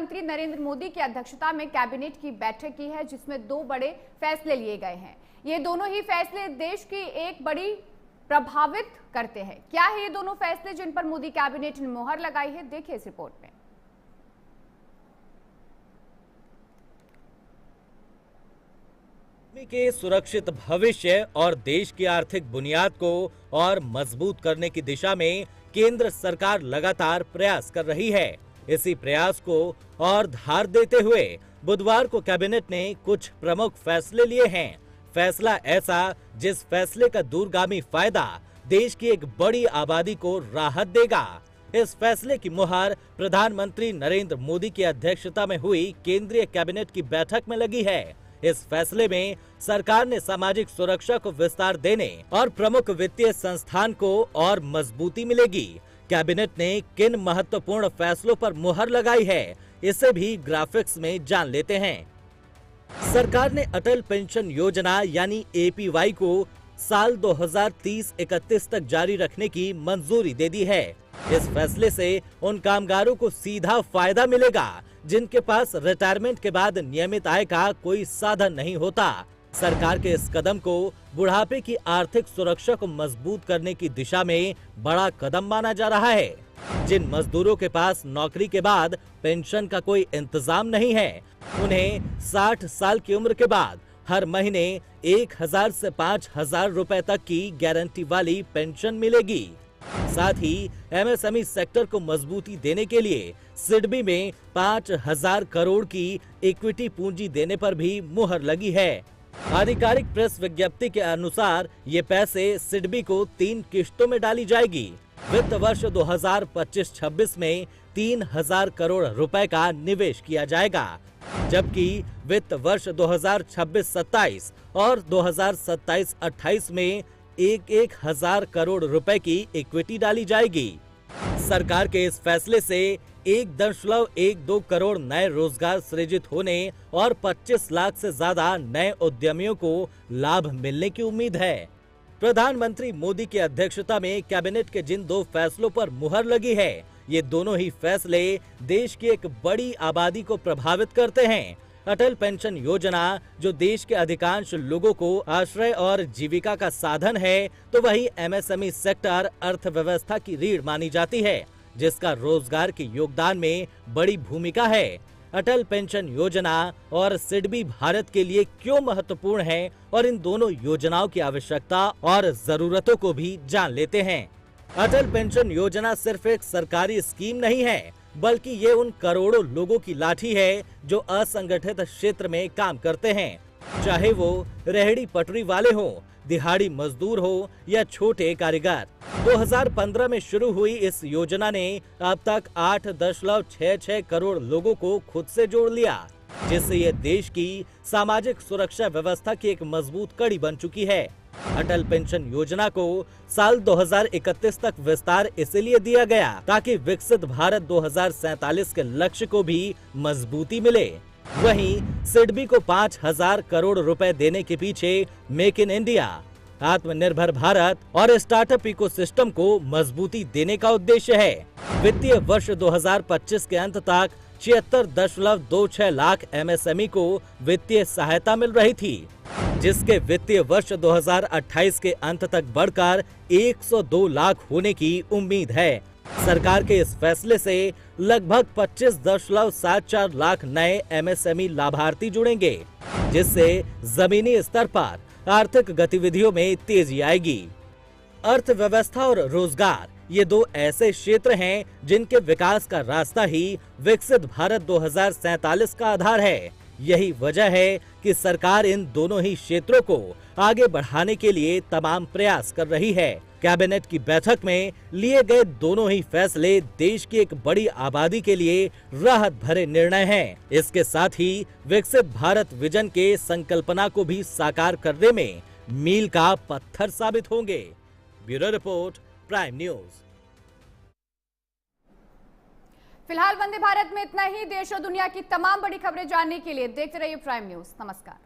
प्रधानमंत्री नरेंद्र मोदी की अध्यक्षता में कैबिनेट की बैठक की है, जिसमें दो बड़े फैसले लिए गए हैं। ये दोनों ही फैसले देश की एक बड़ी प्रभावित करते हैं। क्या है ये दोनों फैसले जिन पर मोदी कैबिनेट ने मुहर लगाई है, देखिए इस रिपोर्ट में। के सुरक्षित भविष्य और देश की आर्थिक बुनियाद को और मजबूत करने की दिशा में केंद्र सरकार लगातार प्रयास कर रही है। इसी प्रयास को और धार देते हुए बुधवार को कैबिनेट ने कुछ प्रमुख फैसले लिए हैं। फैसला ऐसा जिस फैसले का दूरगामी फायदा देश की एक बड़ी आबादी को राहत देगा। इस फैसले की मुहर प्रधानमंत्री नरेंद्र मोदी की अध्यक्षता में हुई केंद्रीय कैबिनेट की बैठक में लगी है। इस फैसले में सरकार ने सामाजिक सुरक्षा को विस्तार देने और प्रमुख वित्तीय संस्थान को और मजबूती मिलेगी। कैबिनेट ने किन महत्वपूर्ण फैसलों पर मुहर लगाई है, इसे भी ग्राफिक्स में जान लेते हैं। सरकार ने अटल पेंशन योजना यानी एपीवाई को साल 2030-31 तक जारी रखने की मंजूरी दे दी है। इस फैसले से उन कामगारों को सीधा फायदा मिलेगा जिनके पास रिटायरमेंट के बाद नियमित आय का कोई साधन नहीं होता। सरकार के इस कदम को बुढ़ापे की आर्थिक सुरक्षा को मजबूत करने की दिशा में बड़ा कदम माना जा रहा है। जिन मजदूरों के पास नौकरी के बाद पेंशन का कोई इंतजाम नहीं है, उन्हें 60 साल की उम्र के बाद हर महीने 1000 से 5000 रुपए तक की गारंटी वाली पेंशन मिलेगी। साथ ही एमएसएमई सेक्टर को मजबूती देने के लिए सिडबी में 5000 करोड़ की इक्विटी पूंजी देने पर भी मुहर लगी है। आधिकारिक प्रेस विज्ञप्ति के अनुसार ये पैसे सिडबी को 3 किश्तों में डाली जाएगी। वित्त वर्ष 2025-26 में 3000 करोड़ रुपए का निवेश किया जाएगा, जबकि वित्त वर्ष 2026-27 और 2027-28 में 1000 करोड़ रुपए की इक्विटी डाली जाएगी। सरकार के इस फैसले से 1.12 करोड़ नए रोजगार सृजित होने और 25 लाख से ज्यादा नए उद्यमियों को लाभ मिलने की उम्मीद है। प्रधानमंत्री मोदी की अध्यक्षता में कैबिनेट के जिन दो फैसलों पर मुहर लगी है, ये दोनों ही फैसले देश की एक बड़ी आबादी को प्रभावित करते हैं। अटल पेंशन योजना जो देश के अधिकांश लोगों को आश्रय और जीविका का साधन है, तो वही एमएसएमई सेक्टर अर्थव्यवस्था की रीढ़ मानी जाती है, जिसका रोजगार के योगदान में बड़ी भूमिका है। अटल पेंशन योजना और सिडबी भारत के लिए क्यों महत्वपूर्ण है और इन दोनों योजनाओं की आवश्यकता और जरूरतों को भी जान लेते हैं। अटल पेंशन योजना सिर्फ एक सरकारी स्कीम नहीं है, बल्कि ये उन करोड़ों लोगों की लाठी है जो असंगठित क्षेत्र में काम करते हैं, चाहे वो रेहड़ी पटरी वाले हों, दिहाड़ी मजदूर हो या छोटे कारीगर। 2015 में शुरू हुई इस योजना ने अब तक 8.66 करोड़ लोगों को खुद से जोड़ लिया, जिससे ये देश की सामाजिक सुरक्षा व्यवस्था की एक मजबूत कड़ी बन चुकी है। अटल पेंशन योजना को साल 2031 तक विस्तार इसलिए दिया गया ताकि विकसित भारत 2047 के लक्ष्य को भी मजबूती मिले। वहीं सिडबी को 5000 करोड़ रुपए देने के पीछे मेक इन इंडिया, आत्मनिर्भर भारत और स्टार्टअप इकोसिस्टम को मजबूती देने का उद्देश्य है। वित्तीय वर्ष 2025 के अंत तक 76.26 लाख एमएसएमई को वित्तीय सहायता मिल रही थी, जिसके वित्तीय वर्ष 2028 के अंत तक बढ़कर 102 लाख होने की उम्मीद है। सरकार के इस फैसले से लगभग 25.74 लाख नए एमएसएमई लाभार्थी जुड़ेंगे, जिससे जमीनी स्तर पर आर्थिक गतिविधियों में तेजी आएगी। अर्थव्यवस्था और रोजगार ये दो ऐसे क्षेत्र हैं जिनके विकास का रास्ता ही विकसित भारत 2047 का आधार है। यही वजह है कि सरकार इन दोनों ही क्षेत्रों को आगे बढ़ाने के लिए तमाम प्रयास कर रही है। कैबिनेट की बैठक में लिए गए दोनों ही फैसले देश की एक बड़ी आबादी के लिए राहत भरे निर्णय हैं। इसके साथ ही विकसित भारत विजन के संकल्पना को भी साकार करने में मील का पत्थर साबित होंगे। Bureau report, prime news. फिलहाल वंदे भारत में इतना ही। देश और दुनिया की तमाम बड़ी खबरें जानने के लिए देखते रहिए प्राइम न्यूज। नमस्कार।